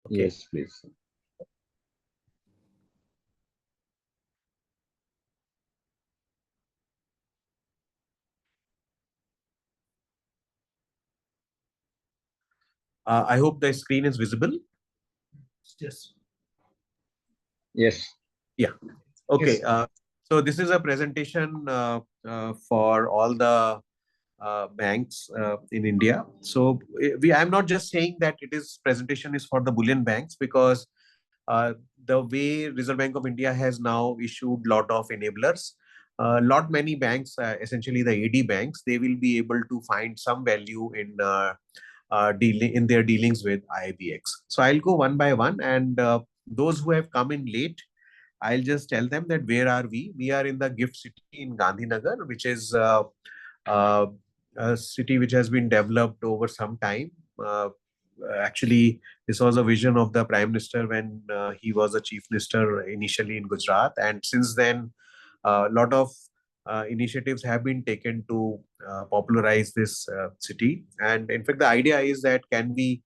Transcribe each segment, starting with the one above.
Okay. Yes, please. I hope the screen is visible. Yes. Yes. Yeah. Okay. Yes. So this is a presentation for all the banks in India. So I'm not just saying that it is presentation is for the bullion banks, because the way Reserve Bank of India has now issued lot of enablers, lot many banks, essentially the AD banks, they will be able to find some value in dealing in their dealings with IIBX. So I'll go one by one, and those who have come in late, I'll just tell them that where are we? We are in the gift city in Gandhinagar, which is uh, a city which has been developed over some time. Actually, this was a vision of the Prime Minister when he was a Chief Minister initially in Gujarat, and since then, a lot of initiatives have been taken to popularize this city. And in fact, the idea is that can we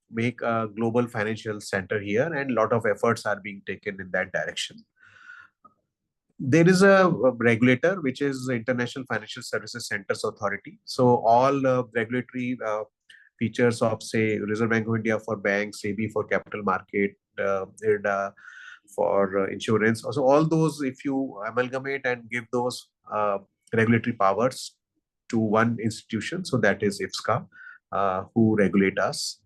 make a global financial center here, and a lot of efforts are being taken in that direction. There is a regulator, which is the International Financial Services Centers Authority. So all regulatory features of, say, Reserve Bank of India for banks, SEBI for capital market, IRDA for insurance. So all those, if you amalgamate and give those regulatory powers to one institution, so that is IFSCA, who regulate us.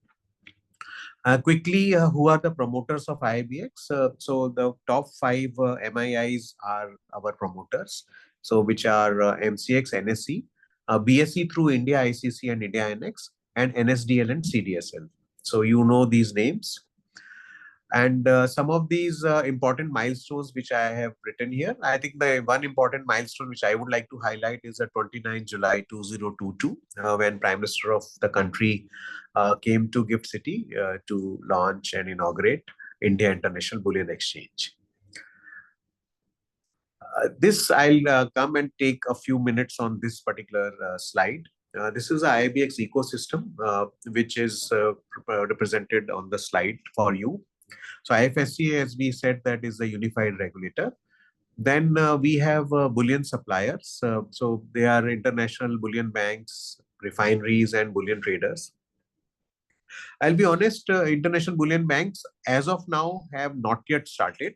Quickly, who are the promoters of IIBX? So the top five MIIs are our promoters, so which are MCX, NSE, BSE through India ICC and India NX, and NSDL and CDSL. So you know these names. And some of these important milestones which I have written here, I think the one important milestone which I would like to highlight is the 29 July 2022, when Prime Minister of the country came to Gift City to launch and inaugurate India International Bullion Exchange. This I'll come and take a few minutes on this particular slide. This is the IIBX ecosystem, which is represented on the slide for you. So IFSC, as we said, that is the unified regulator. Then we have bullion suppliers. So they are international bullion banks, refineries, and bullion traders. I'll be honest, international bullion banks, as of now, have not yet started.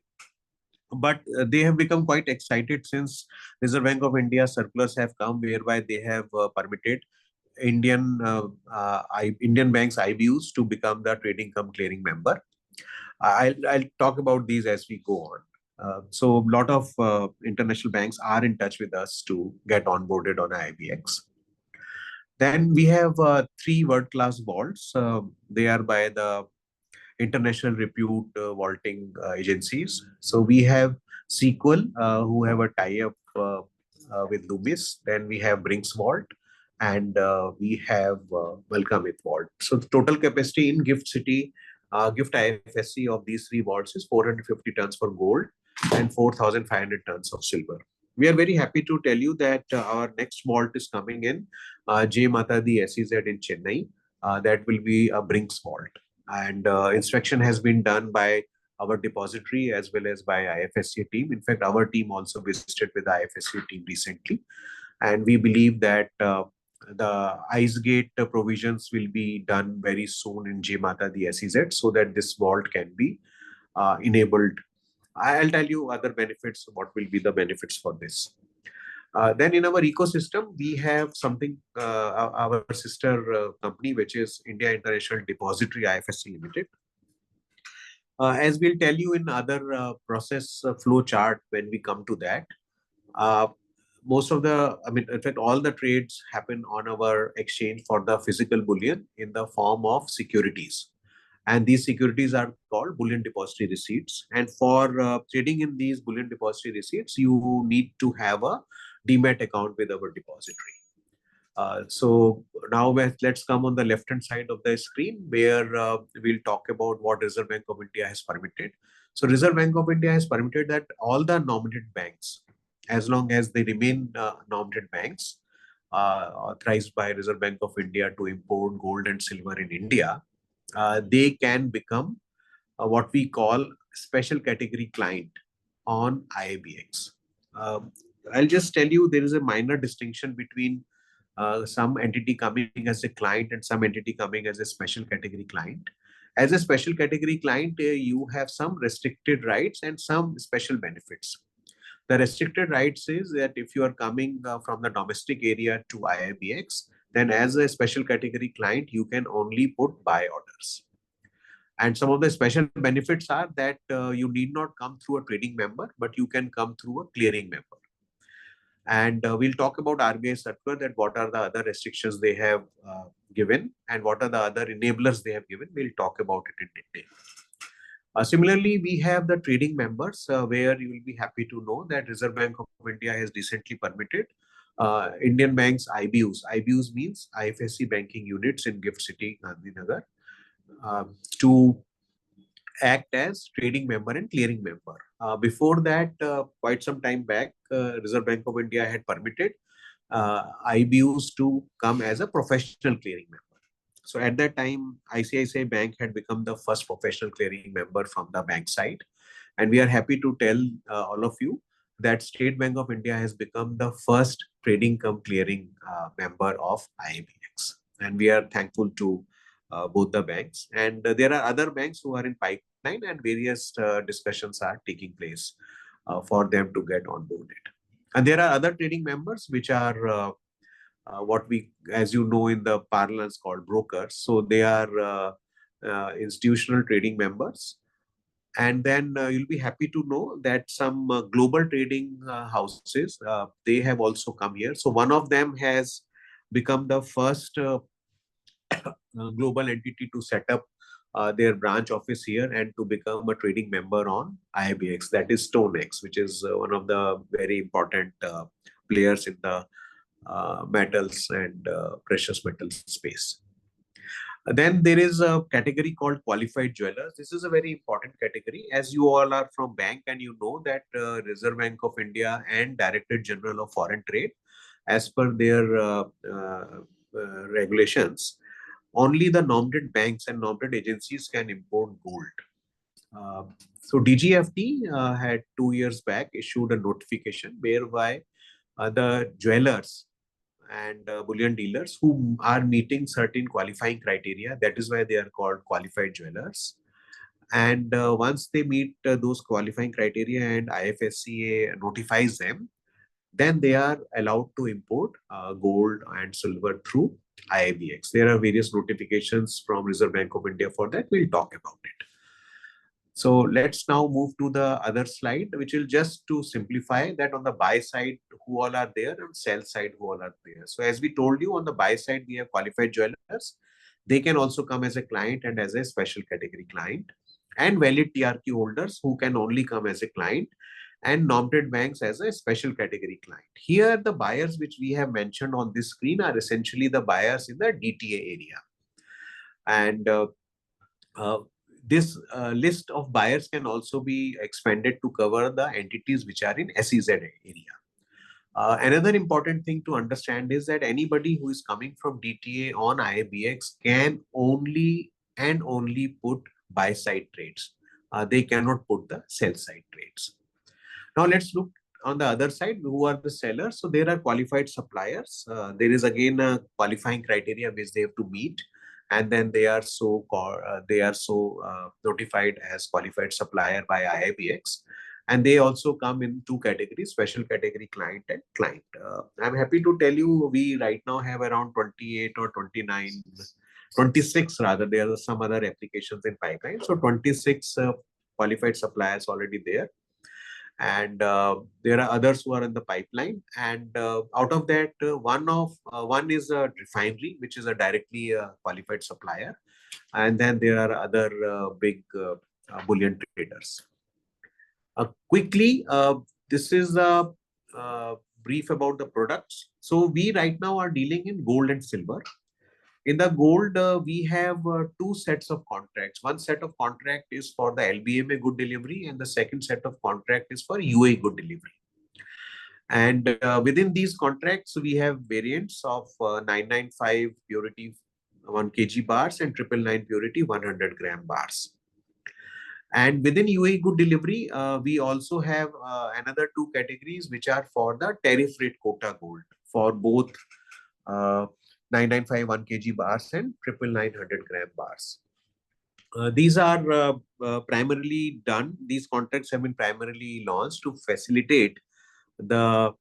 But they have become quite excited since Reserve Bank of India circulars have come, whereby they have permitted Indian banks IBUs to become the trading cum clearing member. I'll talk about these as we go on. So a lot of international banks are in touch with us to get onboarded on IIBX. Then we have three world-class vaults. They are by the international repute vaulting agencies. So we have Sequel, who have a tie-up with Loomis. Then we have Brinks Vault, and we have Welcome It Vault. So the total capacity in Gift City, Gift IFSC of these three vaults is 450 tons for gold and 4,500 tons of silver. We are very happy to tell you that our next vault is coming in J Mata Di SEZ in Chennai. That will be a Brinks vault. And inspection has been done by our depository as well as by IFSC team. In fact, our team also visited with the IFSC team recently. And we believe that the ICE gate provisions will be done very soon in J Mata Di SEZ so that this vault can be enabled. I'll tell you other benefits, what will be the benefits for this. Then in our ecosystem, we have something, our sister company, which is India International Depository IFSC Limited. As we'll tell you in other process flow chart when we come to that, most of the, in fact, all the trades happen on our exchange for the physical bullion in the form of securities. And these securities are called bullion depository receipts. And for trading in these bullion depository receipts, you need to have a demat account with our depository. So now let's come on the left-hand side of the screen, where we'll talk about what Reserve Bank of India has permitted. So Reserve Bank of India has permitted that all the nominated banks, as long as they remain nominated banks, authorized by Reserve Bank of India to import gold and silver in India, they can become what we call special category client on IIBX. I'll just tell you there is a minor distinction between some entity coming as a client and some entity coming as a special category client. As a special category client, you have some restricted rights and some special benefits. The restricted rights is that if you are coming from the domestic area to IIBX, then as a special category client, you can only put buy orders. And some of the special benefits are that you need not come through a trading member, but you can come through a clearing member. And we'll talk about RBI circular, that what are the other restrictions they have given and what are the other enablers they have given. We'll talk about it in detail. Similarly, we have the trading members where you will be happy to know that Reserve Bank of India has recently permitted Indian banks IBUs. IBUs means IFSC banking units in Gift City, Gandhinagar, to act as trading member and clearing member. Before that, quite some time back, Reserve Bank of India had permitted IBUs to come as a professional clearing member. So at that time, ICICI Bank had become the first professional clearing member from the bank side. And we are happy to tell all of you that State Bank of India has become the first trading cum clearing member of IIBX. And we are thankful to both the banks. And there are other banks who are in pipeline, and various discussions are taking place for them to get onboarded. And there are other trading members which are what we, as you know, in the parlance called brokers. So they are institutional trading members. And then you'll be happy to know that some global trading houses, they have also come here. So one of them has become the first global entity to set up their branch office here and to become a trading member on IIBX, that is StoneX, which is one of the very important players in the metals and precious metals space. Then there is a category called qualified jewelers. This is a very important category. As you all are from bank and you know that Reserve Bank of India and Directorate General of Foreign Trade, as per their regulations, only the nominated banks and nominated agencies can import gold. So DGFT had 2 years back issued a notification whereby the jewelers and bullion dealers who are meeting certain qualifying criteria, that is why they are called qualified jewelers. And once they meet those qualifying criteria and IFSCA notifies them, then they are allowed to import gold and silver through IIBX. There are various notifications from Reserve Bank of India for that. We'll talk about it. So let's now move to the other slide, which will just to simplify that on the buy side, who all are there, and sell side, who all are there. So as we told you, on the buy side, we have qualified jewelers. They can also come as a client and as a special category client, and valid TRQ holders who can only come as a client, and nominated banks as a special category client. Here, the buyers which we have mentioned on this screen are essentially the buyers in the DTA area. And this list of buyers can also be expanded to cover the entities which are in SEZ area. Another important thing to understand is that anybody who is coming from DTA on IIBX can only and only put buy side trades. They cannot put the sell side trades. Now let's look on the other side, who are the sellers. So there are qualified suppliers. There is again a qualifying criteria which they have to meet, and then they are notified as qualified supplier by IIBX. And they also come in two categories: special category client and client. I'm happy to tell you we right now have around 28 or 29, 26 rather. There are some other applications in pipeline. So 26 qualified suppliers already there. And there are others who are in the pipeline, and out of that one is a refinery which is a directly qualified supplier, and then there are other big bullion traders. Quickly, this is a brief about the products. So we right now are dealing in gold and silver. In the gold, we have two sets of contracts. One set of contract is for the LBMA good delivery, and the second set of contract is for UAE good delivery. And within these contracts, we have variants of 995 purity 1 kg bars, and 999 purity 100 gram bars. And within UAE Good Delivery, we also have another two categories which are for the tariff rate quota gold for both 995 1 kg bars and 999 gram bars. These are primarily done, these contracts have been primarily launched to facilitate the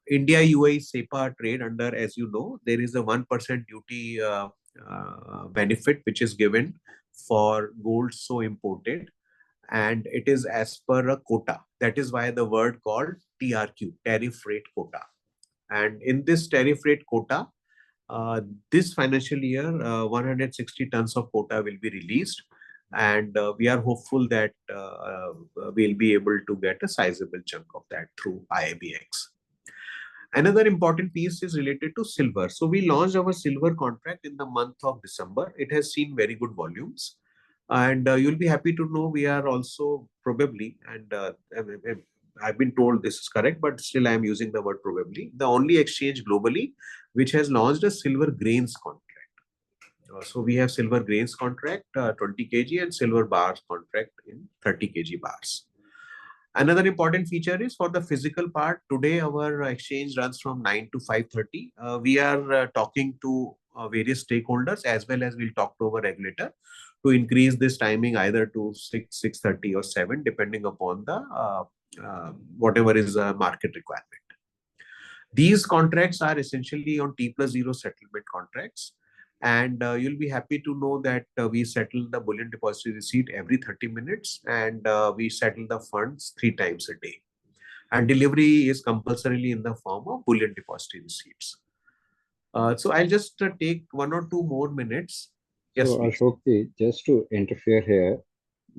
India UAE SEPA trade under, as you know, there is a 1% duty benefit which is given for gold so imported, and it is as per a quota. That is why the word called TRQ, tariff rate quota. And in this tariff rate quota, this financial year, 160 tons of quota will be released, and we are hopeful that we'll be able to get a sizable chunk of that through IIBX. Another important piece is related to silver. So we launched our silver contract in the month of December. It has seen very good volumes. And you'll be happy to know we are also probably, and I've been told this is correct, but still I'm using the word probably, the only exchange globally which has launched a silver grains contract. So we have silver grains contract, 20 kg, and silver bars contract in 30 kg bars. Another important feature is for the physical part. Today, our exchange runs from 9 to 5:30. We are talking to various stakeholders, as well as we'll talk to our regulator to increase this timing either to 6, 6:30 or 7, depending upon the whatever is the market requirement. These contracts are essentially on T+0 settlement contracts. And you'll be happy to know that we settle the bullion depository receipt every 30 minutes, and we settle the funds 3 times a day. And delivery is compulsorily in the form of bullion depository receipts. So I'll just take 1 or 2 more minutes. Yes, so please. Ashok, just to interfere here,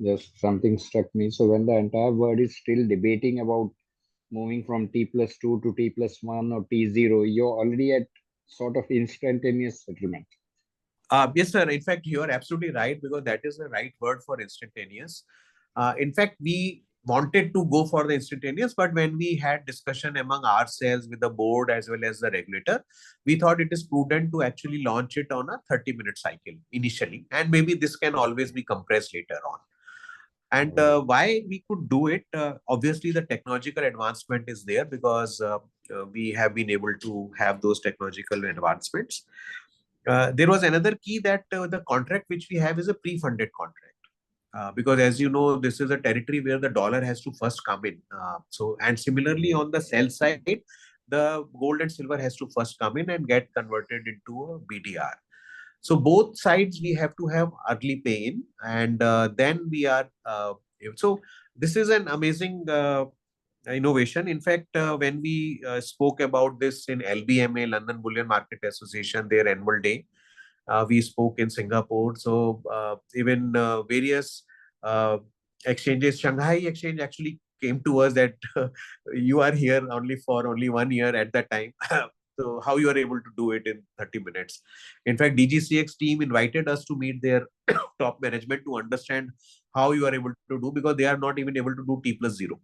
just something struck me. So when the entire world is still debating about moving from T+2 to T+1 or T0, you're already at sort of instantaneous settlement. Yes, sir. In fact, you are absolutely right, because that is the right word for instantaneous. In fact, we wanted to go for the instantaneous, but when we had discussion among ourselves with the board as well as the regulator, we thought it is prudent to actually launch it on a 30-minute cycle initially, and maybe this can always be compressed later on. And why we could do it, obviously the technological advancement is there, because we have been able to have those technological advancements. There was another key that the contract which we have is a pre-funded contract. Because as you know, this is a territory where the dollar has to first come in. And similarly on the sell side, the gold and silver has to first come in and get converted into a BDR. So both sides we have to have early pay in, and then we are. So this is an amazing innovation. In fact, when we spoke about this in LBMA, London Bullion Market Association, their annual day, we spoke in Singapore. So even various exchanges, Shanghai exchange actually came to us that you are here only for only 1 year at that time. So how you are able to do it in 30 minutes? In fact, DGCX team invited us to meet their top management to understand how you are able to do, because they are not even able to do T+0.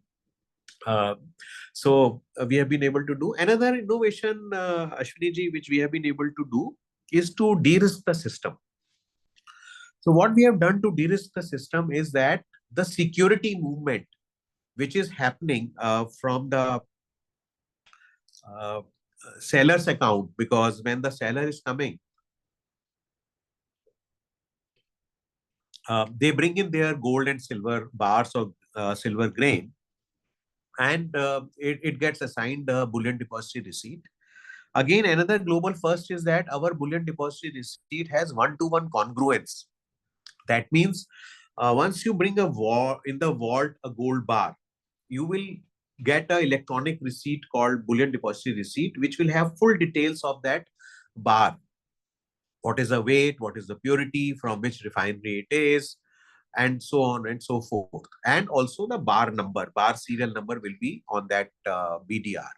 So we have been able to do another innovation, Ashwini ji, which we have been able to do is to de-risk the system. So what we have done to de-risk the system is that the security movement which is happening from the seller's account, because when the seller is coming, they bring in their gold and silver bars or silver grain, and it gets assigned a bullion depository receipt. Again, another global first is that our bullion depository receipt has 1-to-1 congruence. That means once you bring in the vault a gold bar, you will get an electronic receipt called bullion depository receipt, which will have full details of that bar. What is the weight, what is the purity, from which refinery it is, and so on and so forth. And also the bar number, bar serial number will be on that BDR.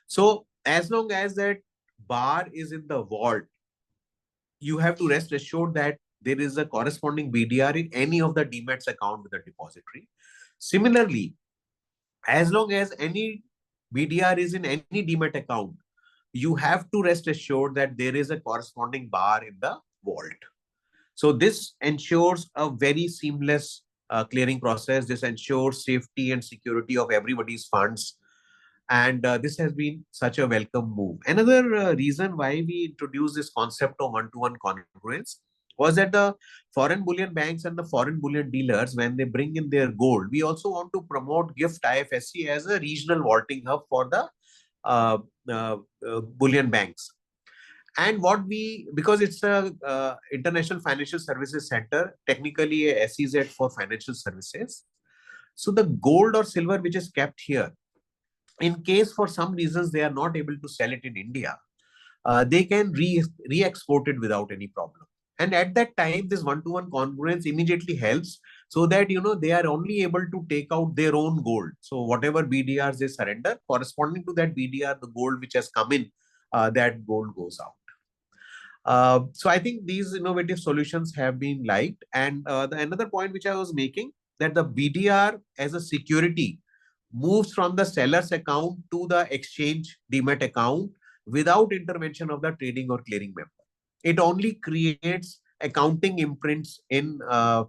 So as long as that bar is in the vault, you have to rest assured that there is a corresponding BDR in any of the DMATs account with the depository. Similarly, as long as any BDR is in any DMAT account, you have to rest assured that there is a corresponding bar in the vault. So this ensures a very seamless clearing process. This ensures safety and security of everybody's funds. And this has been such a welcome move. Another reason why we introduced this concept of one-to-one congruence was that the foreign bullion banks and the foreign bullion dealers, when they bring in their gold, we also want to promote GIFT IFSC as a regional vaulting hub for the uh, bullion banks. And what we, because it's a international financial services center, technically a SEZ for financial services. So the gold or silver which is kept here, in case for some reasons they are not able to sell it in India, they can re-export it without any problem. And at that time, this one-to-one congruence immediately helps, so that they are only able to take out their own gold. So whatever BDRs they surrender, corresponding to that BDR, the gold which has come in, that gold goes out. So I think these innovative solutions have been liked. And another point which I was making, that the BDR as a security moves from the seller's account to the exchange demat account without intervention of the trading or clearing member. It only creates accounting imprints in the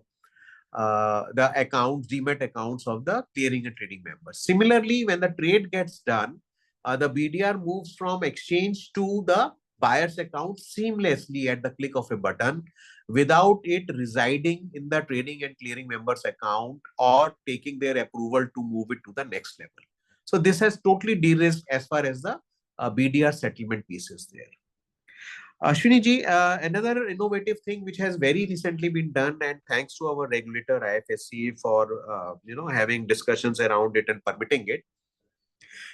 accounts, demat accounts of the clearing and trading members. Similarly, when the trade gets done, the BDR moves from exchange to the buyer's account seamlessly at the click of a button, without it residing in the trading and clearing members account or taking their approval to move it to the next level. So this has totally de-risked as far as the BDR settlement piece is there. Ashwini ji, another innovative thing which has very recently been done, and thanks to our regulator IFSC for having discussions around it and permitting it,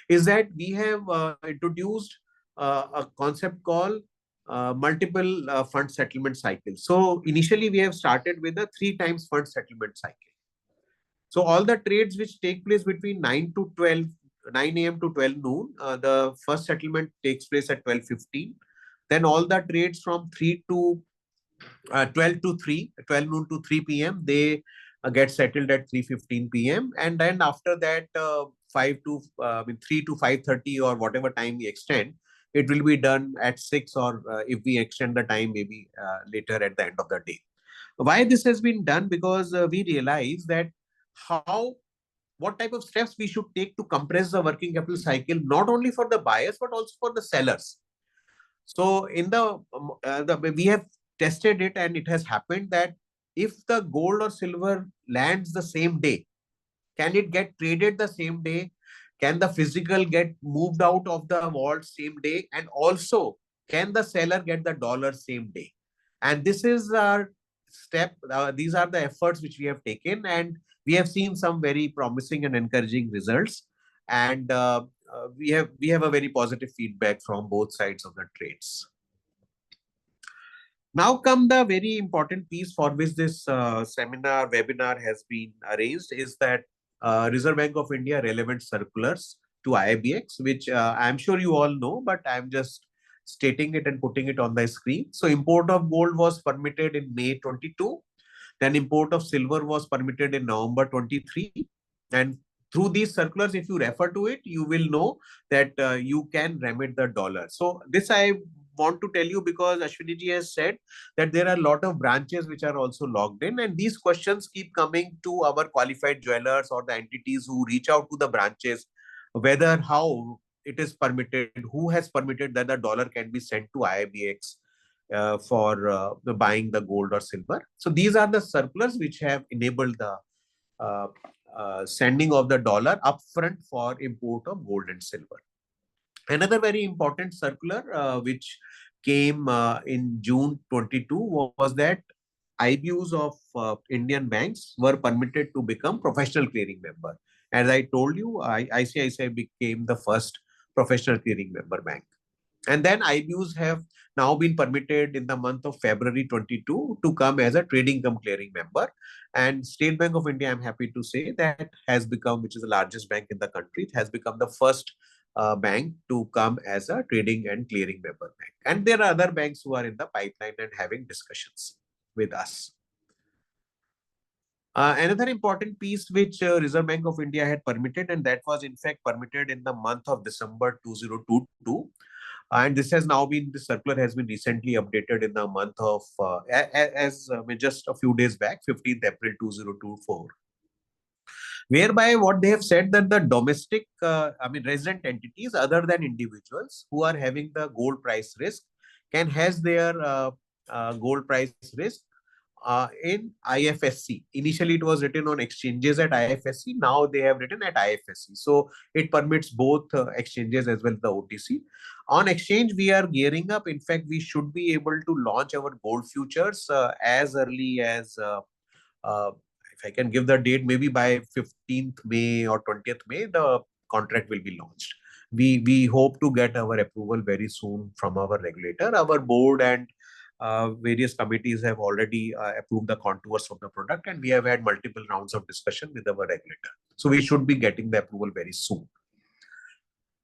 is that we have introduced a concept called multiple fund settlement cycles. So initially we have started with a 3 times fund settlement cycle. So all the trades which take place between 9 to 12, 9 a.m. to 12 noon, the first settlement takes place at 12:15. Then all the trades from 3 to 12 to 3, 12 noon to 3 p.m., they get settled at 3:15 p.m. And then after that, 3 to 5:30 or whatever time we extend, it will be done at 6, or if we extend the time, maybe later at the end of the day. Why this has been done? Because we realize that what type of steps we should take to compress the working capital cycle, not only for the buyers, but also for the sellers. So in we have tested it, and it has happened that if the gold or silver lands the same day, can it get traded the same day? Can the physical get moved out of the vault same day? And also, can the seller get the dollar same day? And this is our step. These are the efforts which we have taken, and we have seen some very promising and encouraging results. And we have a very positive feedback from both sides of the trades. Now come the very important piece for which this webinar has been arranged, is that Reserve Bank of India relevant circulars to IIBX, which I'm sure you all know, but I'm just stating it and putting it on the screen. So import of gold was permitted in May 22. Then import of silver was permitted in November 23. And through these circulars, if you refer to it, you will know that you can remit the dollar. So this I want to tell you because Ashwini ji has said that there are a lot of branches which are also logged in, and these questions keep coming to our qualified jewelers or the entities who reach out to the branches, whether how it is permitted, who has permitted that the dollar can be sent to IIBX for buying the gold or silver. So these are the circulars which have enabled the sending of the dollar upfront for import of gold and silver. Another very important circular which came in June 22 was that IBUs of Indian banks were permitted to become professional clearing member. As I told you, ICICI became the first professional clearing member bank. And then IBUs have now been permitted in the month of February 22 to come as a trading cum clearing member. And State Bank of India, I'm happy to say, that has become, which is the largest bank in the country, it has become the first bank to come as a trading and clearing member bank. And there are other banks who are in the pipeline and having discussions with us. Another important piece which Reserve Bank of India had permitted, and that was in fact permitted in the month of December 2022, And this has now been, the circular has been recently updated in the month of, just a few days back, 15th April 2024, whereby what they have said that the domestic, resident entities other than individuals who are having the gold price risk can hedge their gold price risk in IFSC. Initially, it was written on exchanges at IFSC. Now they have written at IFSC. So it permits both exchanges as well as the OTC. On exchange, we are gearing up. In fact, we should be able to launch our gold futures as early as, uh, if I can give the date, maybe by 15th May or 20th May, the contract will be launched. We hope to get our approval very soon from our regulator. Our board and various committees have already approved the contours of the product, and we have had multiple rounds of discussion with our regulator. So we should be getting the approval very soon.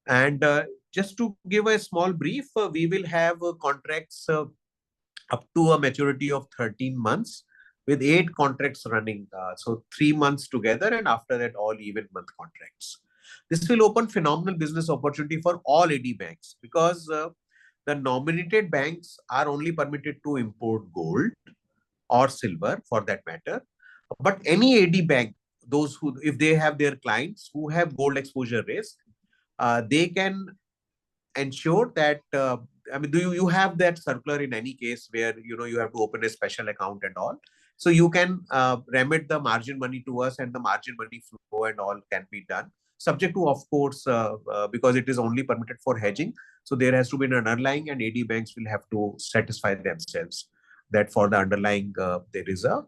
And just to give a small brief, we will have contracts up to a maturity of 13 months with 8 contracts running. So 3 months together, and after that, all even month contracts. This will open phenomenal business opportunity for all AD banks, because the nominated banks are only permitted to import gold or silver for that matter. But any AD bank, those who, if they have their clients who have gold exposure risk, they can ensure that, do you have that circular in any case where you have to open a special account and all, so you can remit the margin money to us, and the margin money flow and all can be done, subject to, of course, because it is only permitted for hedging, so there has to be an underlying, and AD banks will have to satisfy themselves that for the underlying there is a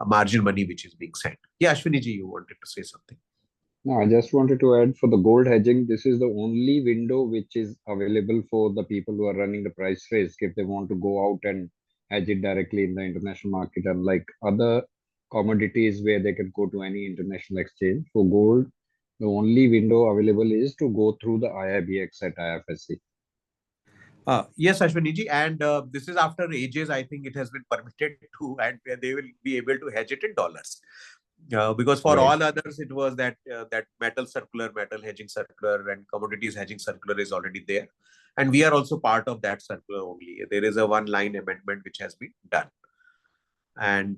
margin money which is being sent. Yeah, Ashwini ji, you wanted to say something. No, I just wanted to add, for the gold hedging, this is the only window which is available for the people who are running the price risk if they want to go out and hedge it directly in the international market, unlike other commodities where they can go to any international exchange. For gold, the only window available is to go through the IIBX at IFSC. Yes, Ashwini ji, and this is after ages. I think it has been permitted to, and they will be able to hedge it in dollars. Because for Right. all others, it was that metal circular, metal hedging circular, and commodities hedging circular is already there, and we are also part of that circular only. There is a one-line amendment which has been done, and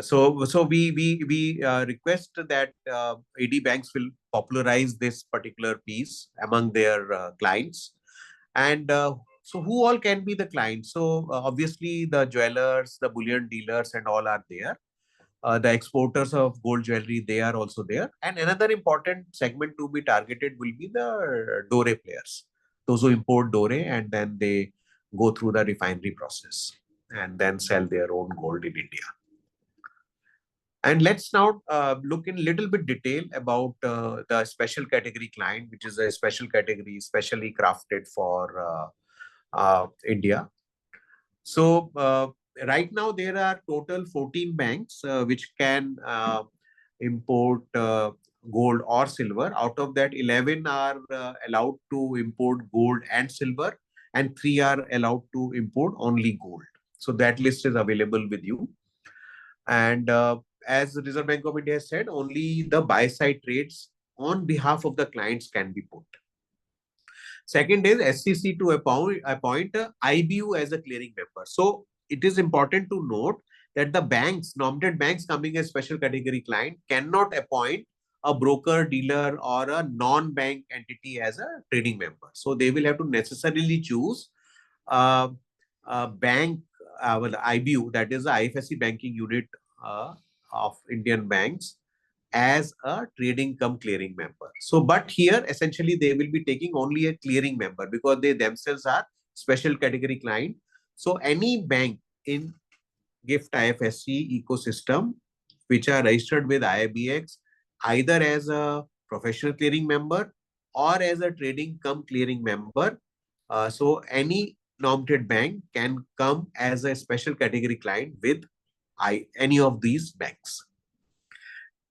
so we request that AD banks will popularize this particular piece among their clients. And so who all can be the clients? So obviously the jewelers, the bullion dealers and all are there. The exporters of gold jewelry, they are also there. And another important segment to be targeted will be the dore players. Those who import dore and then they go through the refinery process and then sell their own gold in India. And let's now look in little bit detail about the special category client, which is a special category specially crafted for India. So right now there are total 14 banks which can import gold or silver. Out of that, 11 are allowed to import gold and silver, and 3 are allowed to import only gold. So that list is available with you. And as the Reserve Bank of India has said, only the buy side trades on behalf of the clients can be put. Second is SCC to appoint IBU as a clearing member. So it is important to note that the banks, nominated banks coming as special category client, cannot appoint a broker, dealer, or a non-bank entity as a trading member. So they will have to necessarily choose a bank, IBU, that is the IFSC banking unit of Indian banks, as a trading cum clearing member. So, but here essentially they will be taking only a clearing member because they themselves are special category client. So any bank in GIFT IFSC ecosystem which are registered with IIBX either as a professional clearing member or as a trading cum clearing member. So any nominated bank can come as a special category client with any of these banks.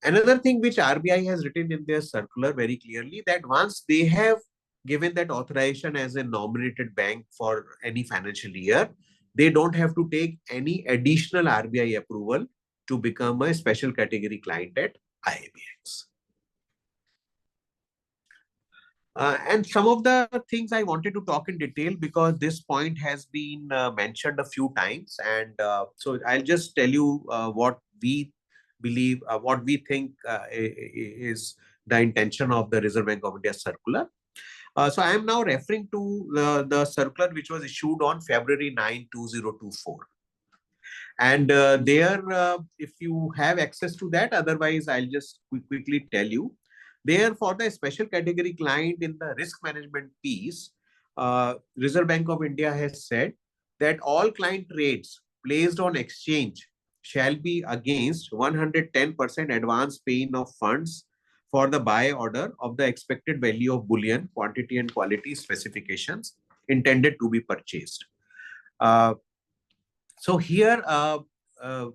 Another thing which RBI has written in their circular very clearly, that once they have given that authorization as a nominated bank for any financial year, they don't have to take any additional RBI approval to become a special category client at IIBX. And some of the things I wanted to talk in detail because this point has been mentioned a few times. And so I'll just tell you what we believe, what we think is the intention of the Reserve Bank of India circular. So I am now referring to the circular which was issued on February 9, 2024. And there, if you have access to that, otherwise I'll just quickly tell you. There, for the special category client in the risk management piece, Reserve Bank of India has said that all client trades placed on exchange shall be against 110% advance paying of funds for the buy order of the expected value of bullion, quantity and quality specifications intended to be purchased. So here,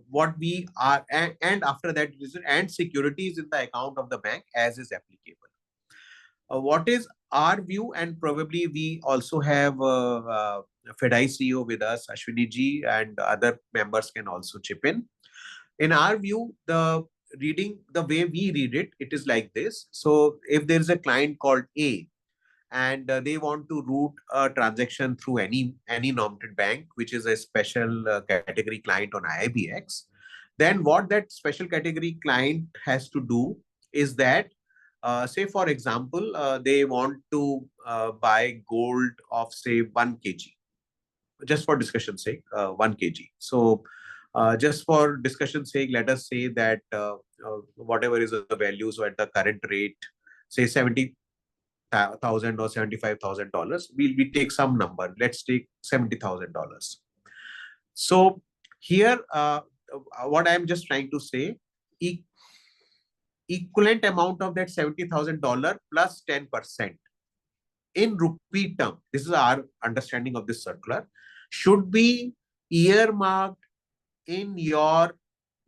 what we are, and after that, and securities in the account of the bank as is applicable. What is our view? And probably we also have FEDAI CEO with us, Ashwini ji, and other members can also chip in. In our view, the way we read it, it is like this. So if there is a client called A, and they want to route a transaction through any nominated bank, which is a special category client on IIBX, then what that special category client has to do is that, say for example, they want to buy gold of say 1 kg, just for discussion's sake, 1 kg. So just for discussion's sake, let us say that whatever is the value, so at the current rate, say 70,000 or $75,000, we take some number. Let's take $70,000. So here, what I'm just trying to say, equivalent amount of that $70,000 plus 10% in rupee term, this is our understanding of this circular, should be earmarked in your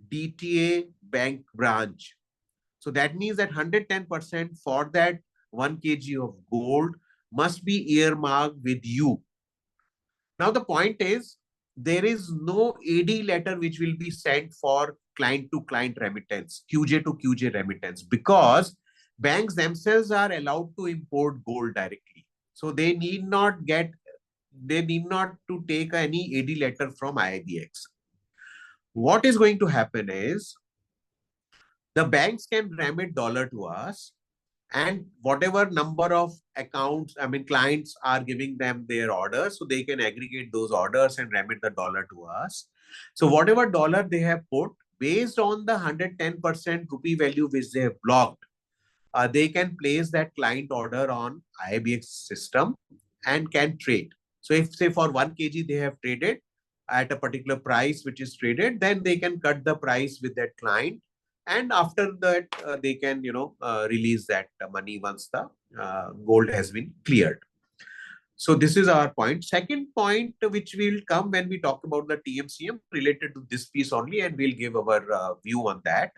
DTA bank branch. So that means that 110% for that 1 kg of gold must be earmarked with you. Now, the point is, there is no AD letter which will be sent for client-to-client remittance, QJ to QJ remittance, because banks themselves are allowed to import gold directly. So they need not to take any AD letter from IIBX. What is going to happen is, the banks can remit dollar to us, and whatever number of accounts, clients are giving them their orders, so they can aggregate those orders and remit the dollar to us. So whatever dollar they have put, based on the 110% rupee value which they have blocked, they can place that client order on IIBX system and can trade. So if say for 1 kg they have traded at a particular price which is traded, then they can cut the price with that client, and after that they can release that money once the gold has been cleared. So this is our point. Second point, which will come when we talk about the TMCM related to this piece only, and we'll give our view on that.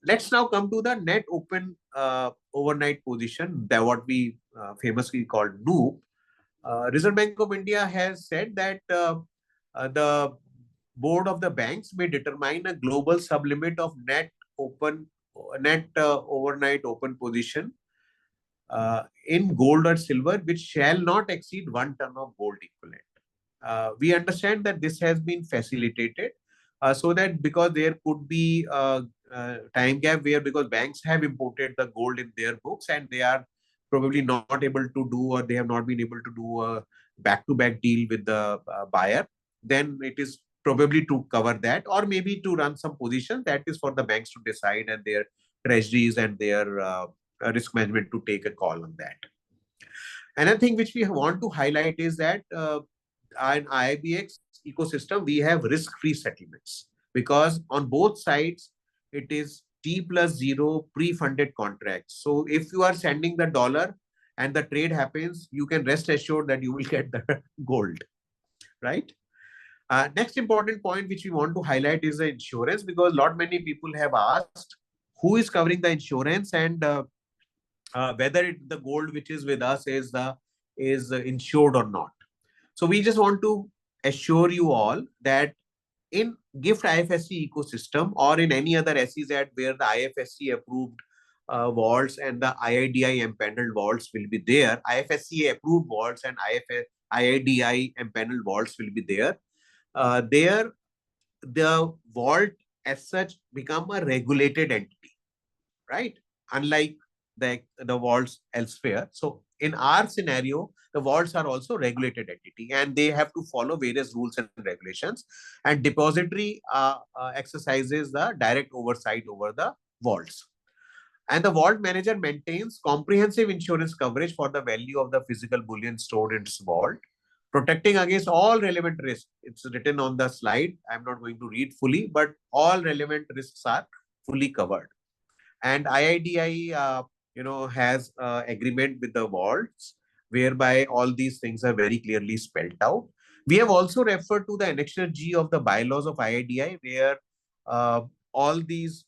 Let's now come to the net open overnight position, that what we famously call NOOP. Reserve Bank of India has said that the board of the banks may determine a global sublimit of net overnight open position in gold or silver, which shall not exceed 1 ton of gold equivalent. We understand that this has been facilitated so that, because there could be a time gap where, because banks have imported the gold in their books and they are probably not able to do, or they have not been able to do a back-to-back deal with the buyer, then it is probably to cover that, or maybe to run some position. That is for the banks to decide, and their treasuries and their risk management to take a call on that. Another thing which we want to highlight is that in IIBX ecosystem, we have risk-free settlements, because on both sides, it is T+0 pre-funded contracts. So if you are sending the dollar and the trade happens, you can rest assured that you will get the gold, right? Next important point which we want to highlight is the insurance, because many people have asked who is covering the insurance, and whether the gold which is with us is insured or not. So we just want to assure you all that in GIFT IFSC ecosystem, or in any other SEZ where the IFSC approved vaults and the IIDI empaneled vaults will be there. IFSC approved vaults and IIDI empaneled vaults will be there. There, the vault as such become a regulated entity, right? Unlike the vaults elsewhere. So in our scenario, the vaults are also regulated entity and they have to follow various rules and regulations. And depository exercises the direct oversight over the vaults. And the vault manager maintains comprehensive insurance coverage for the value of the physical bullion stored in its vault, protecting against all relevant risks. It's written on the slide. I'm not going to read fully, but all relevant risks are fully covered. And IIDI, has agreement with the vaults, whereby all these things are very clearly spelled out. We have also referred to the Annexure G of the bylaws of IIDI, where all these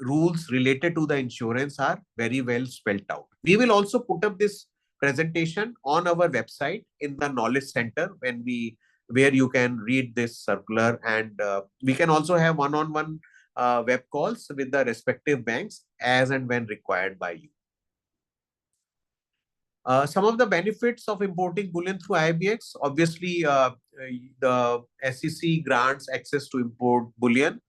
rules related to the insurance are very well spelled out. We will also put up this presentation on our website in the Knowledge Center where you can read this circular, and we can also have one-on-one web calls with the respective banks as and when required by you. Some of the benefits of importing bullion through IIBX, obviously, the SEC grants access to import bullion.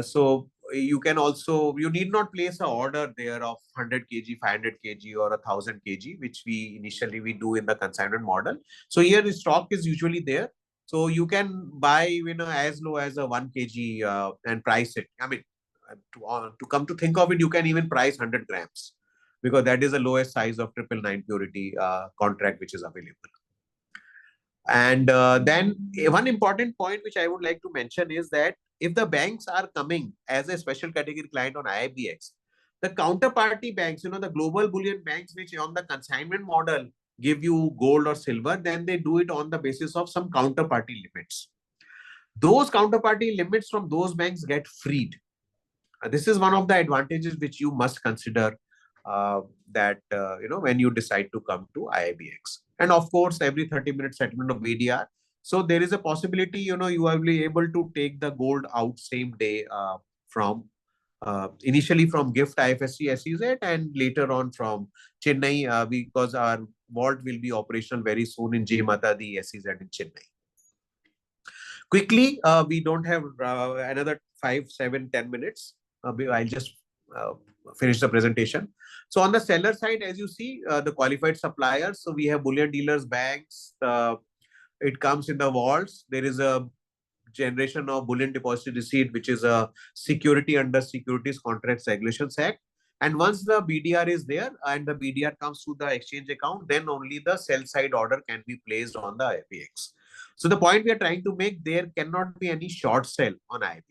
So you need not place an order there of 100 kg, 500 kg or 1000 kg, which we initially do in the consignment model. So here the stock is usually there. So you can buy, as low as a 1 kg and price it. I mean, to come to think of it, you can even price 100 grams because that is the lowest size of 999 purity contract which is available. And then one important point which I would like to mention is that if the banks are coming as a special category client on IIBX, the counterparty banks, the global bullion banks, which on the consignment model give you gold or silver, then they do it on the basis of some counterparty limits. Those counterparty limits from those banks get freed. This is one of the advantages which you must consider when you decide to come to IIBX. And of course, every 30-minute settlement of BDR. So there is a possibility, you will be able to take the gold out same day initially from GIFT IFSC SEZ and later on from Chennai because our vault will be operational very soon in J Mata the SEZ in Chennai. Quickly, we don't have another 5, 7, 10 minutes. I'll just finish the presentation. So on the seller side, as you see, the qualified suppliers. So we have bullion dealers, banks. It comes in the vaults. There is a generation of bullion deposit receipt, which is a security under Securities Contracts Regulations Act. And once the BDR is there and the BDR comes to the exchange account, then only the sell side order can be placed on the IIBX. So the point we are trying to make, there cannot be any short sell on IIBX.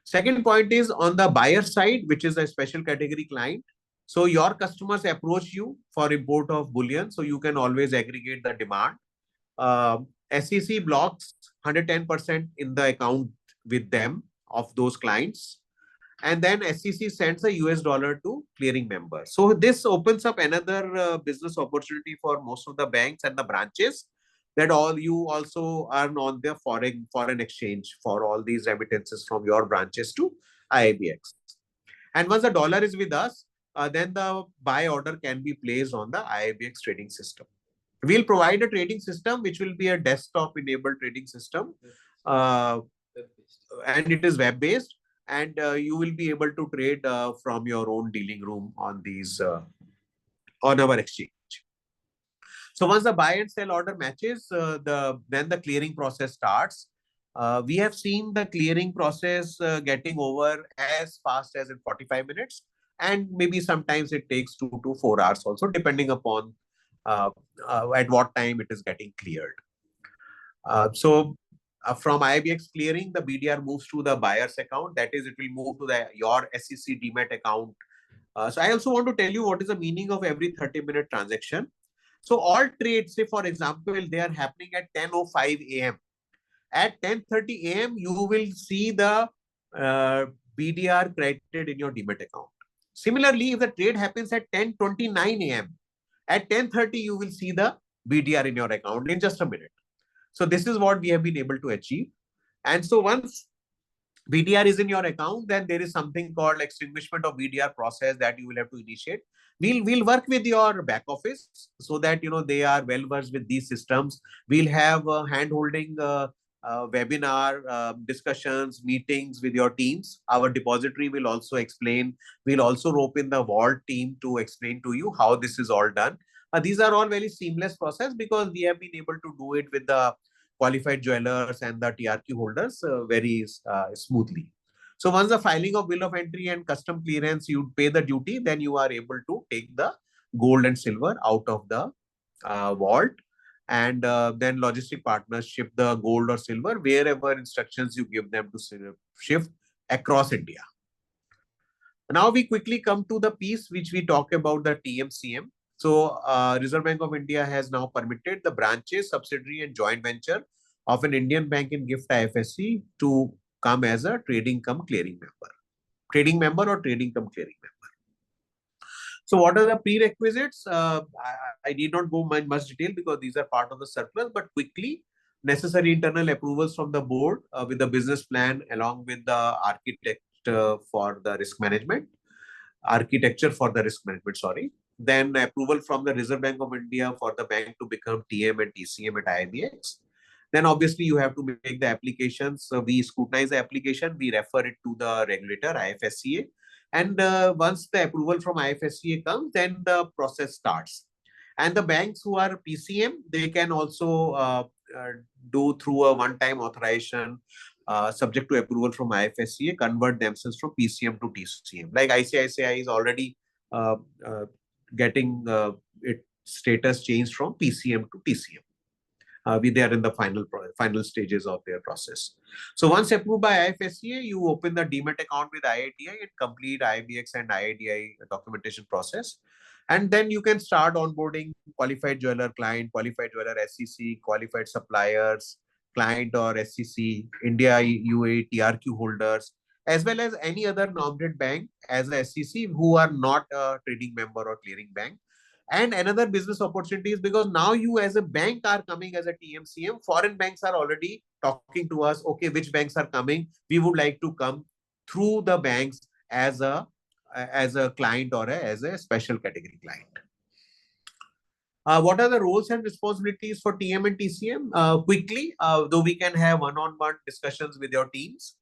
Second point is on the buyer side, which is a special category client. So your customers approach you for import of bullion. So you can always aggregate the demand. SEC blocks 110% in the account with them of those clients. And then SEC sends a US dollar to clearing member. So this opens up another business opportunity for most of the banks and the branches, that all you also earn on their foreign exchange for all these remittances from your branches to IIBX. And once the dollar is with us, then the buy order can be placed on the IIBX trading system. We'll provide a trading system which will be a desktop enabled trading system, and it is web based, and you will be able to trade from your own dealing room on these on our exchange. So once the buy and sell order matches, then the clearing process starts. We have seen the clearing process getting over as fast as in 45 minutes, and maybe sometimes it takes 2 to 4 hours also, depending upon at what time it is getting cleared. From IIBX clearing, the BDR moves to the buyer's account. That is, it will move to your SEC Demat account. So I also want to tell you what is the meaning of every 30-minute transaction. So all trades, say for example, they are happening at 10:05 a.m. At 10:30 a.m., you will see the BDR credited in your Demat account. Similarly, if the trade happens at 10:29 a.m., at 10:30, you will see the BDR in your account in just a minute. So this is what we have been able to achieve. And so once VDR is in your account, then there is something called extinguishment of VDR process that you will have to initiate. We'll work with your back office so that they are well versed with these systems. We'll have hand holding webinar discussions, meetings with your teams. Our depository will also explain. We'll also rope in the vault team to explain to you how this is all done. These are all very seamless process because we have been able to do it with the qualified jewelers and the TRQ holders very smoothly. So once the filing of bill of entry and custom clearance, you pay the duty, then you are able to take the gold and silver out of the vault. And then logistic partners ship the gold or silver wherever instructions you give them to shift across India. Now we quickly come to the piece which we talk about the TMCM. So Reserve Bank of India has now permitted the branches, subsidiary and joint venture of an Indian bank in GIFT IFSC to come as a trading cum clearing member. Trading member or trading cum clearing member. So what are the prerequisites? I need not go much detail because these are part of the circular, but quickly, necessary internal approvals from the board with the business plan along with the for the risk management, architecture for the risk management, sorry. Then approval from the Reserve Bank of India for the bank to become TM and TCM at IIBX. Then obviously you have to make the applications. So we scrutinize the application, we refer it to the regulator, IFSCA. And once the approval from IFSCA comes, then the process starts. And the banks who are PCM, they can also do through a one-time authorization subject to approval from IFSCA, convert themselves from PCM to TCM. Like ICICI is already getting its status changed from PCM to TCM. They are in the final stages of their process. So once approved by IFSCA, you open the demat account with IITI and complete IIBX and IIDI documentation process. And then you can start onboarding qualified jeweler client, qualified jeweler SEC, qualified suppliers, client or SEC, India, UAE, TRQ holders, as well as any other nominated bank as a SEC who are not a trading member or clearing bank. And another business opportunity is because now you as a bank are coming as a TMCM, foreign banks are already talking to us, okay, which banks are coming? We would like to come through the banks as a client or as a special category client. What are the roles and responsibilities for TM and TCM? Quickly, though we can have one-on-one discussions with your teams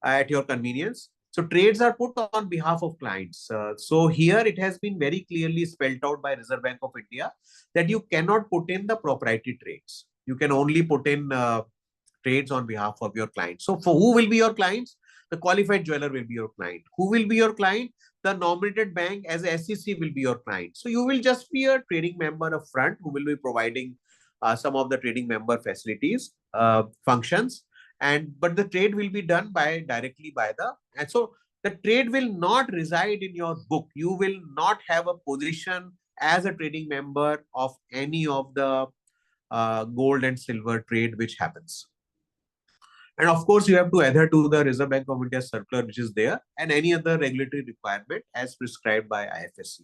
at your convenience. So trades are put on behalf of clients. So here it has been very clearly spelled out by Reserve Bank of India that you cannot put in the proprietary trades. You can only put in trades on behalf of your clients. So for who will be your clients? The qualified jeweler will be your client. Who will be your client? The nominated bank as a SEC will be your client. So you will just be a trading member up front who will be providing some of the trading member facilities, functions. But the trade will be done directly by and so the trade will not reside in your book. You will not have a position as a trading member of any of the gold and silver trade which happens. And of course, you have to adhere to the Reserve Bank of India circular which is there and any other regulatory requirement as prescribed by IFSC.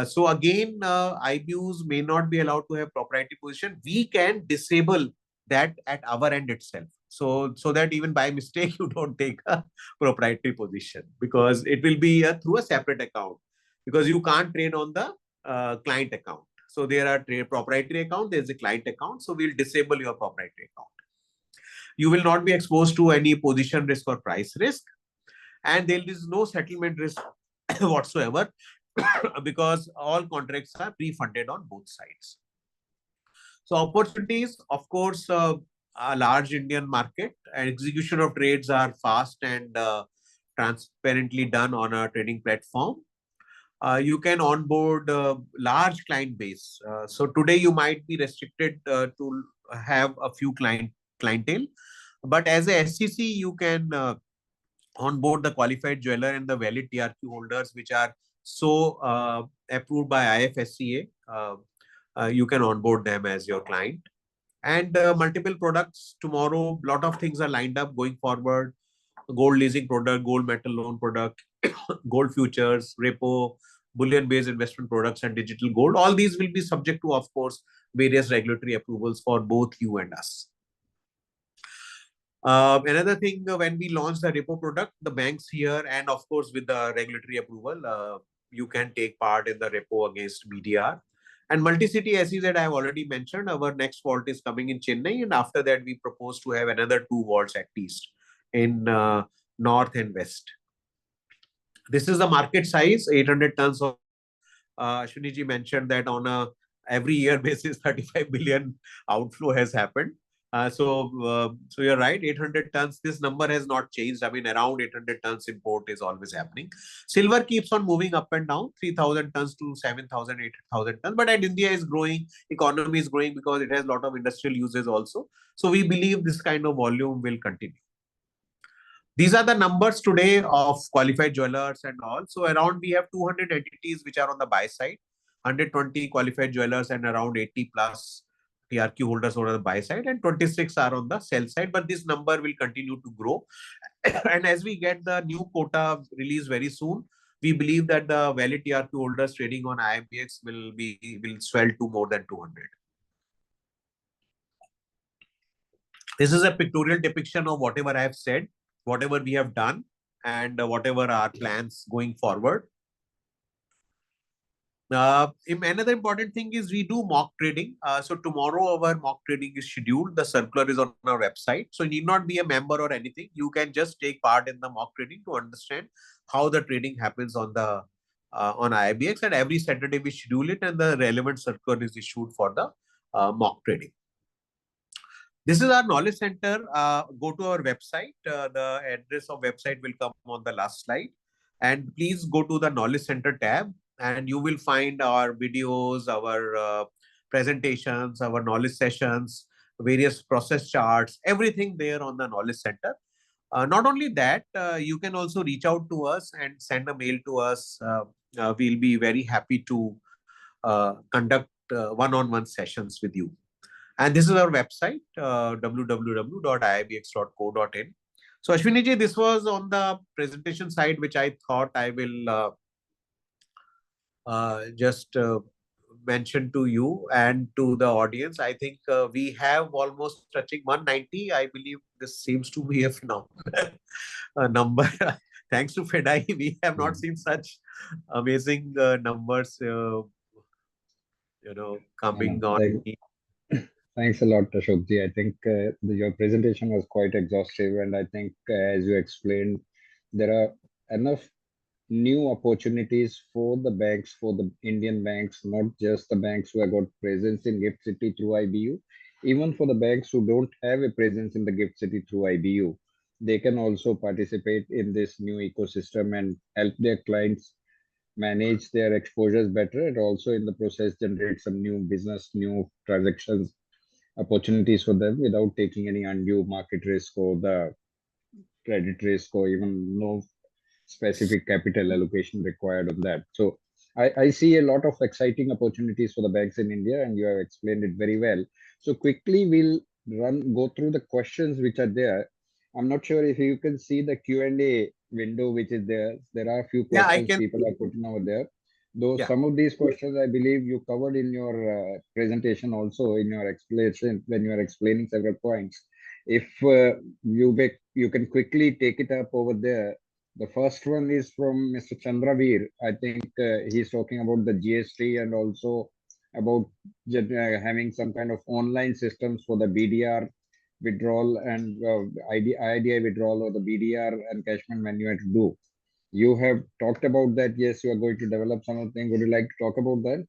So again, IBUs may not be allowed to have proprietary position. We can disable that at our end itself. So that even by mistake, you don't take a proprietary position because it will be through a separate account because you can't trade on the client account. So there are proprietary account, there's a client account. So we'll disable your proprietary account. You will not be exposed to any position risk or price risk. And there is no settlement risk whatsoever because all contracts are pre-funded on both sides. So opportunities, of course, a large Indian market. Execution of trades are fast and transparently done on a trading platform. You can onboard a large client base. So today you might be restricted to have a few clientele, but as a SEC, you can onboard the qualified jeweler and the valid TRQ holders, which are so approved by IFSCA. You can onboard them as your client. And multiple products. Tomorrow, a lot of things are lined up going forward. Gold leasing product, gold metal loan product, gold futures, repo, bullion-based investment products, and digital gold. All these will be subject to, of course, various regulatory approvals for both you and us. Another thing, when we launched the repo product, the banks here, and of course with the regulatory approval, you can take part in the repo against BDR. And multi-city SEZ, I have already mentioned, our next vault is coming in Chennai, and after that we propose to have another 2 vaults at least in north and west. This is the market size, 800 tons of. Ashwini ji mentioned that on a every year basis, 35 billion outflow has happened. So you're right, 800 tons. This number has not changed. I mean, around 800 tons import is always happening. Silver keeps on moving up and down, 3,000 tons to 7,000, 8,000 tons. But at India is growing, economy is growing because it has a lot of industrial uses also. So we believe this kind of volume will continue. These are the numbers today of qualified jewelers and all. So around we have 200 entities which are on the buy side, 120 qualified jewelers and around 80 plus TRQ holders on the buy side, and 26 are on the sell side. But this number will continue to grow. And as we get the new quota released very soon, we believe that the valid TRQ holders trading on IIBX will swell to more than 200. This is a pictorial depiction of whatever I have said, whatever we have done, and whatever our plans going forward. Another important thing is we do mock trading. So tomorrow our mock trading is scheduled. The circular is on our website. So you need not be a member or anything. You can just take part in the mock trading to understand how the trading happens on the on IIBX. And every Saturday we schedule it, and the relevant circular is issued for the mock trading. This is our knowledge center. Go to our website. The address of website will come on the last slide. And please go to the knowledge center tab, and you will find our videos, our presentations, our knowledge sessions, various process charts, everything there on the knowledge center. Not only that, you can also reach out to us and send a mail to us. We'll be very happy to conduct one-on-one sessions with you. And this is our website, www.iibx.co.in. So Ashwini ji, this was on the presentation side, which I thought I will just mention to you and to the audience. I think we have almost touching 190. I believe this seems to be a phenomenal number. Thanks to FEDAI, we have not seen such amazing numbers, coming on. Thanks a lot, Ashok ji. I think your presentation was quite exhaustive, and I think as you explained, there are enough new opportunities for the banks, for the Indian banks, not just the banks who have got presence in GIFT City through IBU, even for the banks who don't have a presence in the GIFT City through IBU, they can also participate in this new ecosystem and help their clients manage their exposures better, and also in the process generate some new business, new transactions, opportunities for them without taking any undue market risk or the credit risk, or even no specific capital allocation required on that. So I see a lot of exciting opportunities for the banks in India, and you have explained it very well. So quickly we'll go through the questions which are there. I'm not sure if you can see the Q&A window which is there. There are a few questions people are putting over there. Though some of these questions I believe you covered in your presentation also, in your explanation when you are explaining several points. If you can quickly take it up over there. The first one is from Mr. Chandraveer. I think he's talking about the GST and also about having some kind of online systems for the BDR withdrawal and IDI withdrawal, or the BDR encashment when you have to do. You have talked about that. Yes, you are going to develop something. Would you like to talk about that?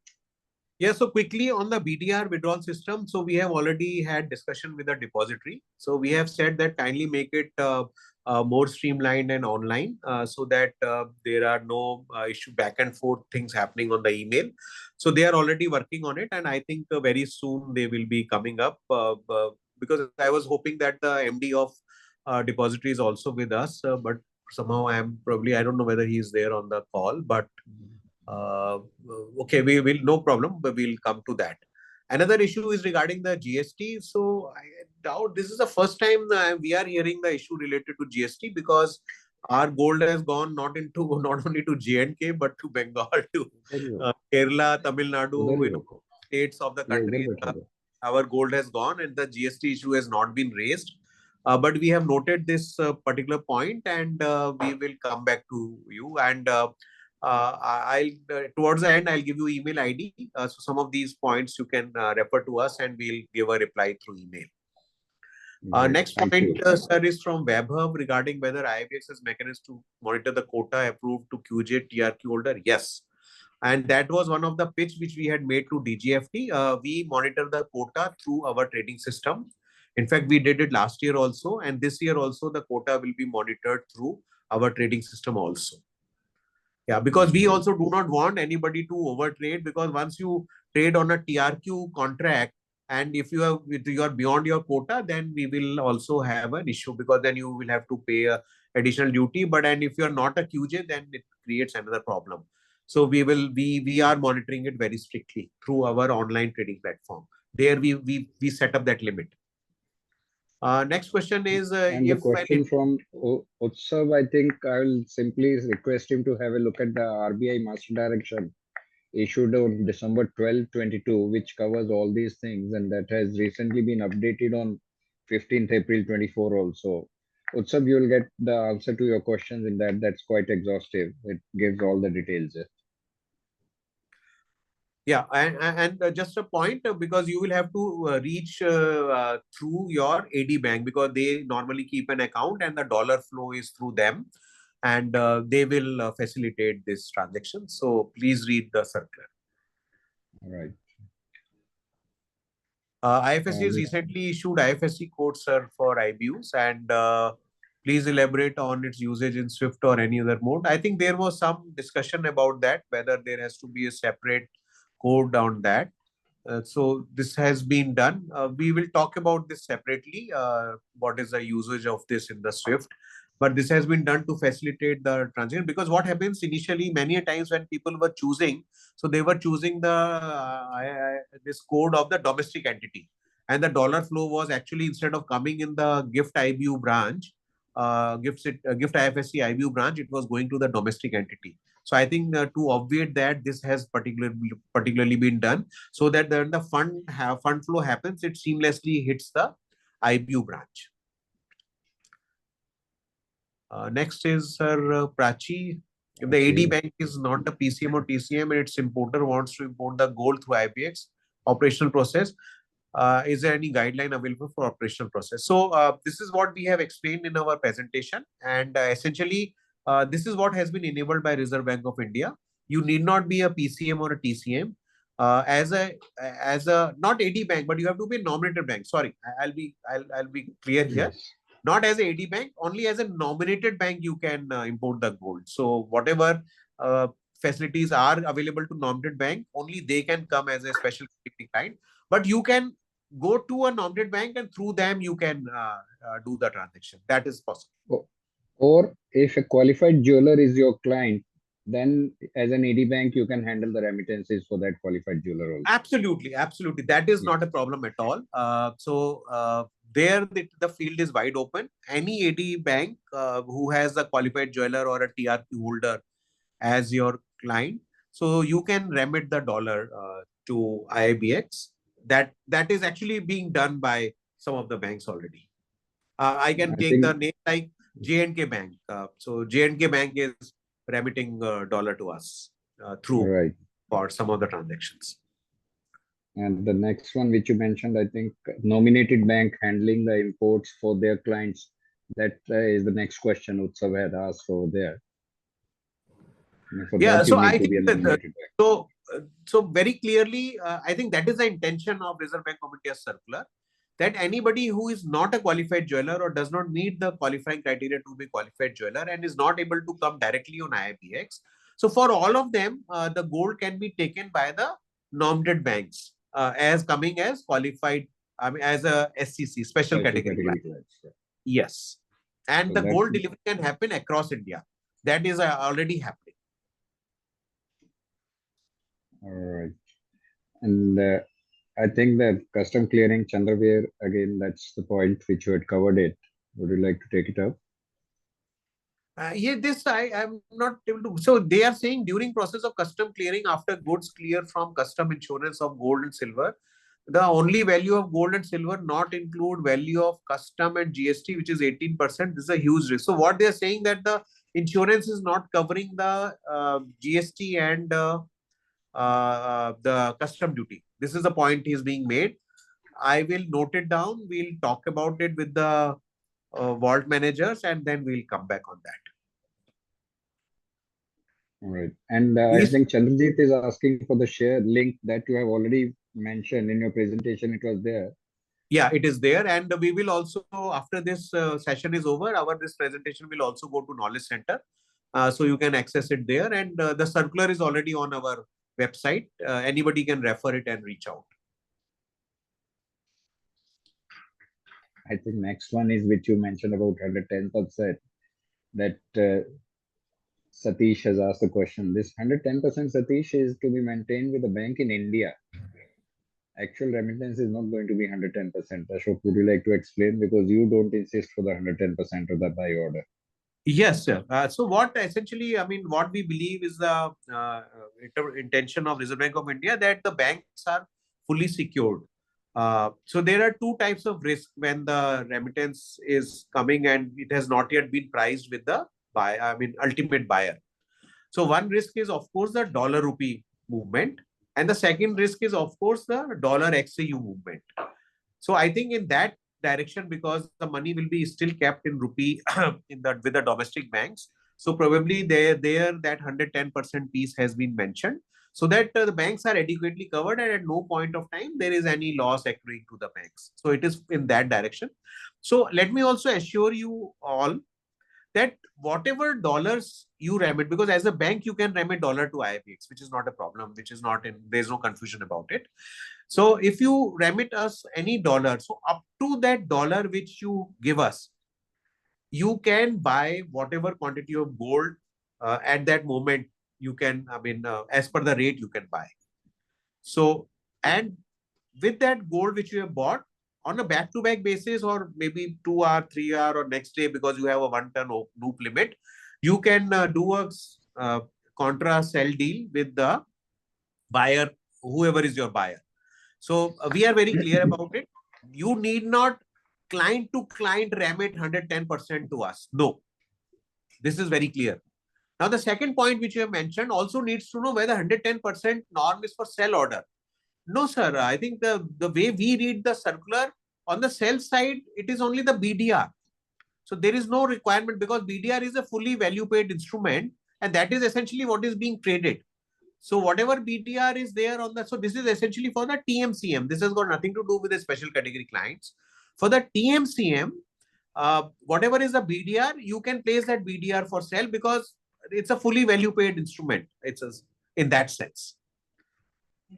Yeah, so quickly on the BDR withdrawal system. So we have already had discussion with the depository. So we have said that kindly make it more streamlined and online, so that there are no issue back and forth things happening on the email. So they are already working on it, and I think very soon they will be coming up, because I was hoping that the MD of depository is also with us, but somehow I don't know whether he is there on the call, but okay, we will, no problem, but we'll come to that. Another issue is regarding the GST. So I doubt this is the first time we are hearing the issue related to GST, because our gold has gone not only to J&K but to Bengal, to Kerala, Tamil Nadu, states of the country. Our gold has gone and the GST issue has not been raised. But we have noted this particular point, and we will come back to you. And I'll towards the end, I'll give you email ID. So some of these points you can refer to us, and we'll give a reply through email. Great. Next Thank point, you. sir, is from WebHub regarding whether IIBX has mechanism to monitor the quota approved to QJ TRQ holder. Yes. And that was one of the pitch which we had made to DGFT. We monitor the quota through our trading system. In fact, we did it last year also, and this year also the quota will be monitored through our trading system also. Yeah, because we also do not want anybody to overtrade, because once you trade on a TRQ contract, and if you are beyond your quota, then we will also have an issue, because then you will have to pay a additional duty. But and if you are not a QJ, then it creates another problem. So we are monitoring it very strictly through our online trading platform. There we set up that limit. Next question is And the if question from Utsav, I think I will simply request him to have a look at the RBI Master Direction issued on December 12, 22, which covers all these things, and that has recently been updated on 15th April 24 also. Utsav, you will get the answer to your questions in that. That's quite exhaustive. It gives all the details. Yeah, and just a point, because you will have to reach through your AD bank, because they normally keep an account and the dollar flow is through them, and they will facilitate this transaction. So please read the circular. All right. IFSC has recently issued IFSC codes, sir, for IBUs, and please elaborate on its usage in Swift or any other mode. I think there was some discussion about that, whether there has to be a separate code on that. So this has been done. We will talk about this separately, what is the usage of this in the Swift. But this has been done to facilitate the transaction, because what happens initially, many a times when people were choosing, so they were choosing this code of the domestic entity. And the dollar flow was actually, instead of coming in the GIFT IBU branch, GIFT IFSC IBU branch, it was going to the domestic entity. So I think to obviate that, this has particularly been done, so that when the fund flow happens, it seamlessly hits the IBU branch. Next is Prachi. If the AD bank is not a PCM or TCM and its importer wants to import the gold through IBX operational process, is there any guideline available for operational process? So this is what we have explained in our presentation, and essentially this is what has been enabled by Reserve Bank of India. You need not be a PCM or a TCM as a not AD bank, but you have to be a nominated bank. Sorry, I'll be clear here. Yes. Not as a AD bank, only as a nominated bank you can import the gold. So whatever facilities are available to nominated bank, only they can come as a special client. But you can go to a nominated bank, and through them you can do the transaction. That is possible. Or if a qualified jeweler is your client, then as an AD bank, you can handle the remittances for that qualified jeweler also. Absolutely, absolutely. That is not a problem at all. There the field is wide open. Any AD bank who has a qualified jeweler or a TRQ holder as your client, so you can remit the dollar to IIBX. That is actually being done by some of the banks already. I can take the name like J&K Bank. So J&K Bank is remitting dollar to us through for some of the transactions. And the next one which you mentioned, I think nominated bank handling the imports for their clients. That is the next question Utsav had asked over there. Yeah, so I think so very clearly, I think that is the intention of Reserve Bank of India's circular, that anybody who is not a qualified jeweler or does not meet the qualifying criteria to be qualified jeweler and is not able to come directly on IIBX, so for all of them, the gold can be taken by the nominated banks as coming as qualified, I mean, as a SCC, special category. Yes. And so the gold delivery can happen across India. That is already happening. All right. And I think that custom clearing, Chandraveer, again, that's the point which you had covered it. Would you like to take it up? Yeah, this I am not able to. So they are saying during process of custom clearing, after goods clear from custom insurance of gold and silver, The only value of gold and silver not include value of custom and GST, which is 18%. This is a huge risk. So what they are saying that the insurance is not covering the GST and the custom duty. This is the point is being made. I will note it down. We'll talk about it with the vault managers, and then we'll come back on that. All right. And I think Chandrajit is asking for the share link that you have already mentioned in your presentation. It was there. Yeah, it is there. And we will also, after this session is over, this presentation will also go to Knowledge Center. So you can access it there. And the circular is already on our website. Anybody can refer it and reach out. I think next one is which you mentioned about 110%, that Satish has asked the question. This 110%, Satish, is to be maintained with the bank in India. Actual remittance is not going to be 110%. Ashok, would you like to explain? Because you don't insist for the 110% of the buy order. Yes, sir. So what essentially, I mean, what we believe is the intention of Reserve Bank of India that the banks are fully secured. So there are two types of risk when the remittance is coming and it has not yet been priced with the ultimate buyer. So one risk is, of course, the dollar rupee movement. And the second risk is, of course, the dollar XAU movement. So I think in that direction, because the money will be still kept in rupee with the domestic banks. So probably there that 110% piece has been mentioned, so that the banks are adequately covered and at no point of time there is any loss accruing to the banks. So it is in that direction. So let me also assure you all that whatever dollars you remit, because as a bank you can remit dollar to IIBX, which is not a problem, there's no confusion about it. So if you remit us any dollar, so up to that dollar which you give us, you can buy whatever quantity of gold at that moment. You can, as per the rate you can buy. So, and with that gold which you have bought on a back-to-back basis, or maybe 2 hour, 3 hour, or next day, because you have a 1 ton loop limit, you can do a contra sell deal with the buyer, whoever is your buyer. So we are very clear about it. You need not client to client remit 110% to us. No, this is very clear. Now, the second point which you have mentioned also needs to know whether 110% norm is for sell order. No, sir. I think the way we read the circular, on the sell side, it is only the BDR. So there is no requirement, because BDR is a fully value paid instrument, and that is essentially what is being traded. So whatever BDR is there on the, so this is essentially for the TMCM. This has got nothing to do with the special category clients. For the TMCM, whatever is the BDR, you can place that BDR for sale, because it's a fully value paid instrument. It's in that sense.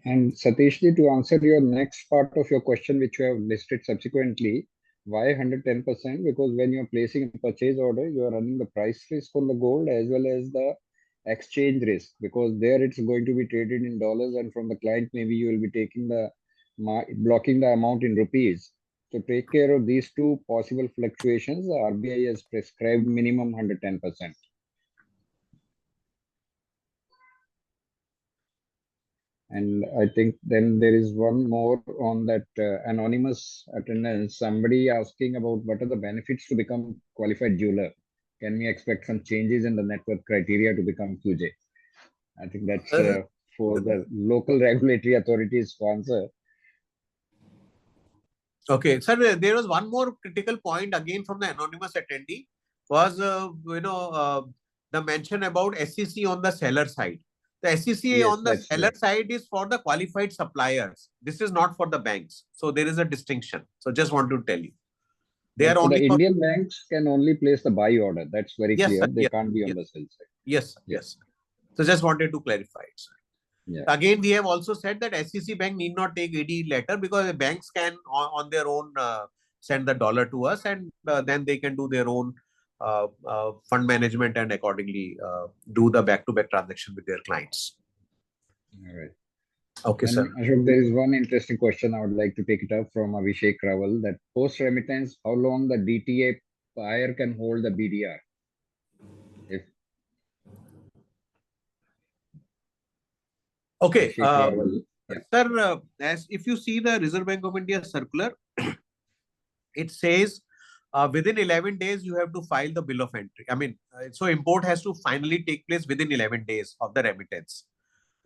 And Satishji, to answer your next part of your question, which you have listed subsequently, why 110%? Because when you're placing a purchase order, you are running the price risk on the gold as well as the exchange risk, because there it's going to be traded in dollars, and from the client, maybe you will be taking blocking the amount in rupees. To take care of these two possible fluctuations, the RBI has prescribed minimum 110%. And I think then there is one more on that anonymous attendance. Somebody asking about what are the benefits to become qualified jeweler. Can we expect some changes in the net worth criteria to become QJ? I think that's for the local regulatory authorities to answer. Okay, sir, there was one more critical point again from the anonymous attendee, was the mention about SEC on the seller side. The SEC on the seller side is for the qualified suppliers. This is not for the banks. So there is a distinction. So just want to tell you. They are only the Indian banks can only place the buy order. That's very clear. Sir, they can't be on the sell side. Yes. So just wanted to clarify it, sir. Yeah. Again, we have also said that SEC bank need not take AD letter, because the banks can on their own send the dollar to us, and then they can do their own fund management and accordingly do the back-to-back transaction with their clients. All right. Okay, and sir. Ashok, there is one interesting question I would like to take it up from Abhishek Raval, that post remittance, how long the DTA buyer can hold the BDR? Okay. Sir, as if you see the Reserve Bank of India circular, it says within 11 days you have to file the bill of entry. I mean, so import has to finally take place within 11 days of the remittance.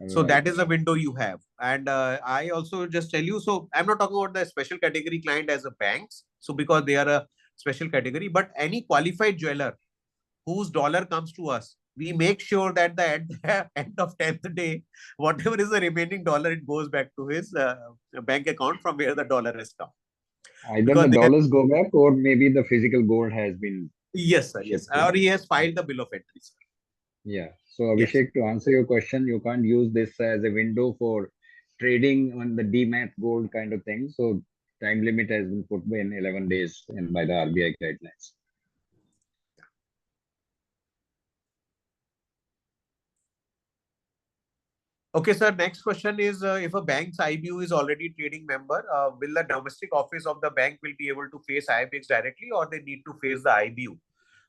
So Right. that is the window you have. And I also just tell you, so I'm not talking about the special category client as a banks. So because they are a special category, but any qualified jeweler whose dollar comes to us, we make sure that at the end of 10th day, whatever is the remaining dollar, it goes back to his bank account from where the dollar has come. Either Because the they have, dollars go back or maybe the physical gold has been yes, sir, yes. shifted. Or he has filed the bill of entry, sir. Yeah. So Yes. Abhishek, to answer your question, you can't use this as a window for trading on the demat gold kind of thing. So time limit has been put in 11 days in by the RBI guidelines. Okay, sir. Next question is if a bank's IBU is already trading member, will the domestic office of the bank will be able to face IIBX directly or they need to face the IBU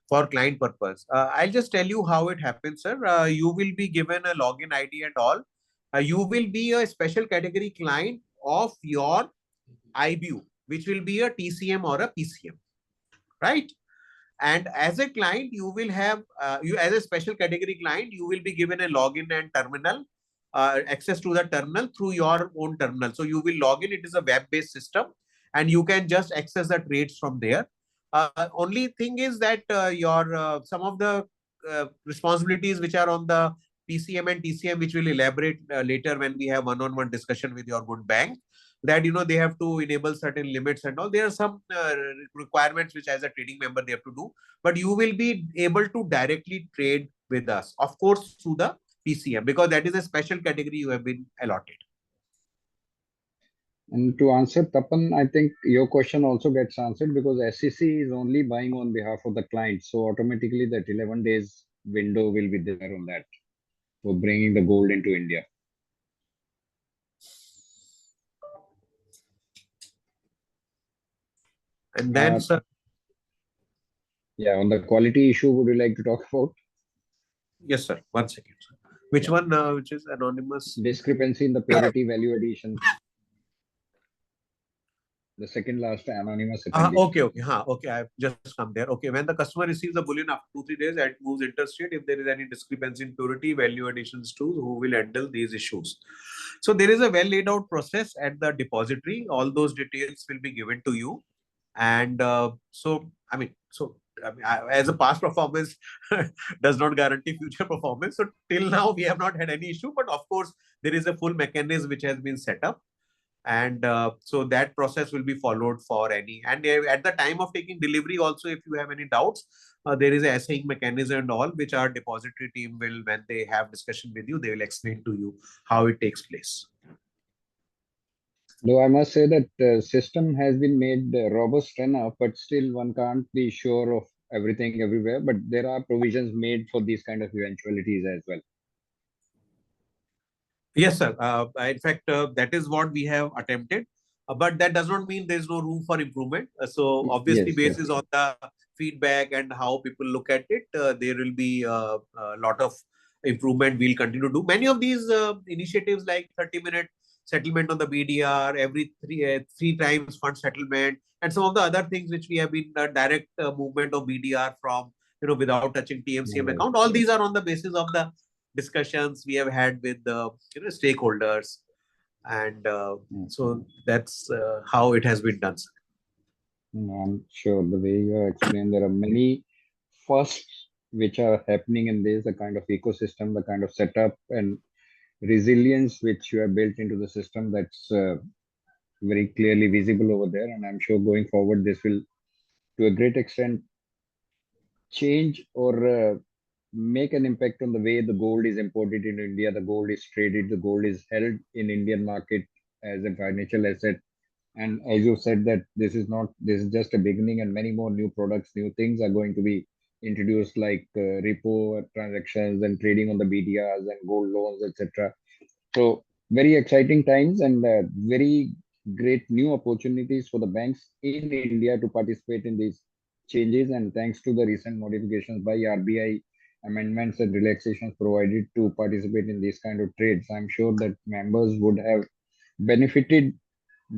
for client purpose? I'll just tell you how it happens, sir. You will be given a login ID and all. You will be a special category client of your IBU, which will be a TCM or a PCM, right? And as a client, you will have, you as a special category client, you will be given a login and terminal, access to the terminal through your own terminal. So you will log in, it is a web-based system, and you can just access the trades from there. Only thing is that your some of the responsibilities which are on the PCM and TCM, which we'll elaborate later when we have one-on-one discussion with your good bank, that they have to enable certain limits and all. There are some requirements which as a trading member they have to do, but you will be able to directly trade with us, of course, through the PCM, because that is a special category you have been allotted. And to answer Tapan, I think your question also gets answered because SEC is only buying on behalf of the client. So automatically that 11 days window will be there on that for bringing the gold into India. And then, sir, yeah, on the quality issue, would you like to talk about? yes, sir. 1 second, sir. Which Yeah. one? Which is anonymous? Discrepancy in the parity value addition. The second last anonymous attendee. Okay. Okay. I've just come there. Okay. When the customer receives the bullion after 2-3 days and moves interstate, if there is any discrepancy in purity, value additions to who will handle these issues. So there is a well laid out process at the depository. All those details will be given to you. And as a past performance does not guarantee future performance. So till now, we have not had any issue. But of course, there is a full mechanism which has been set up. And so that process will be followed for any. And at the time of taking delivery, also, if you have any doubts, there is a assaying mechanism and all, which our depository team will, when they have discussion with you, they will explain to you how it takes place. Though I must say that the system has been made robust enough, but still one can't be sure of everything everywhere. But there are provisions made for these kind of eventualities as well. Yes, sir. In fact, that is what we have attempted. But that does not mean there is no room for improvement. So obviously, Yes, yes. basis on the feedback and how people look at it, there will be a lot of improvement we'll continue to do. Many of these initiatives like 30-minute settlement on the BDR, every three times fund settlement, and some of the other things which we have been direct movement of BDR from, without touching TMCM Right. account. All these are on the basis of the discussions we have had with the stakeholders, and so that's how it has been done. I'm sure the way you have explained, there are many firsts which are happening in this, the kind of ecosystem, the kind of setup and resilience which you have built into the system, that's very clearly visible over there. And I'm sure going forward, this will, to a great extent, change or make an impact on the way the gold is imported in India, the gold is traded, the gold is held in Indian market as a financial asset. And as you said that this is just a beginning, and many more new products, new things are going to be introduced, like repo transactions and trading on the BDRs and gold loans, etc. So very exciting times and very great new opportunities for the banks in India to participate in these changes. And thanks to the recent modifications by RBI, amendments and relaxations provided to participate in these kind of trades, I'm sure that members would have benefited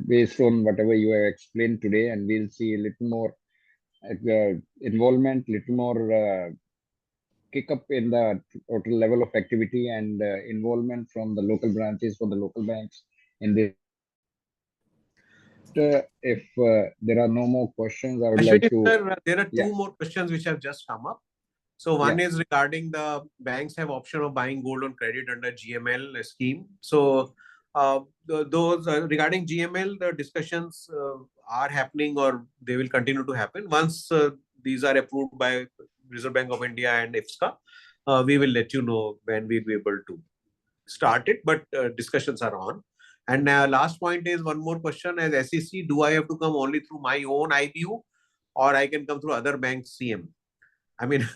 based on whatever you have explained today, and we'll see a little more involvement, little more kick up in the total level of activity and involvement from the local branches for the local banks in this. If there are no more questions, I would like Ashwini, to. sir, there are Yeah. two more questions which have just come up. So one is regarding the banks have option of buying gold on credit under GML scheme. So those regarding GML, the discussions are happening or they will continue to happen. Once these are approved by Reserve Bank of India and IFSC, we will let you know when we'll be able to start it. But discussions are on. And last point is one more question as SEC, do I have to come only through my own IBU or I can come through other banks CM? I mean,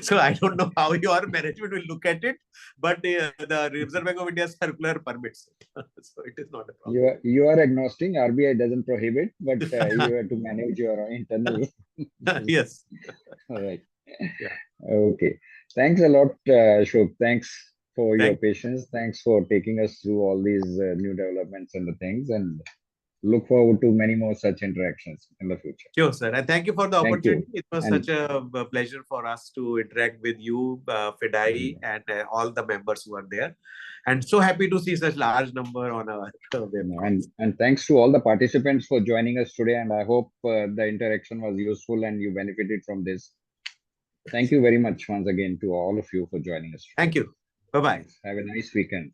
so I don't know how your management will look at it, but the Reserve Bank of India circular permits it. So it is not a problem. You are agnostic. RBI doesn't prohibit, but you have to manage your internal. Yes. All right. Yeah. Okay. Thanks a lot, Ashok. Thanks for your Thank patience. Thanks for taking us through all these new developments and the things, and look forward to many more such interactions in the future. Sure, sir. And thank you for the Thank opportunity. you. It was And such a pleasure for us to interact with you, FEDAI, and all the members who are there. And so happy to see such large number on our web calls. and thanks to all the participants for joining us today. And I hope the interaction was useful and you benefited from this. Thank you very much once again to all of you for joining us today. Thank you. Bye-bye. Have a nice weekend.